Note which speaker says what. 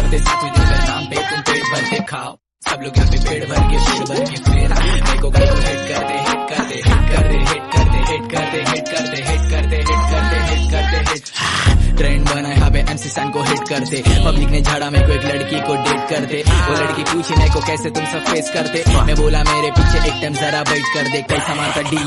Speaker 1: करते साथ में देकर नाम पे तुम पेट भर के खाओ। सब लोग यहाँ पे पेट भर के पेट भर के फिर मेरे को गाय को हिट कर दे हिट कर दे हिट कर दे हिट कर दे हिट कर दे हिट कर दे हिट कर दे हिट कर दे हिट कर दे हिट। ट्रेंड बना यहाँ पे MC सन को हिट करते। पब्लिक ने झाड़ा मेरे को एक लड़की को डेट करते। वो लड़की पूछी मेरे को कैसे तुम सब फेस करते। मैं बोला मेरे पीछे एक टाइम जरा वेट कर दे, कैसा मारता डी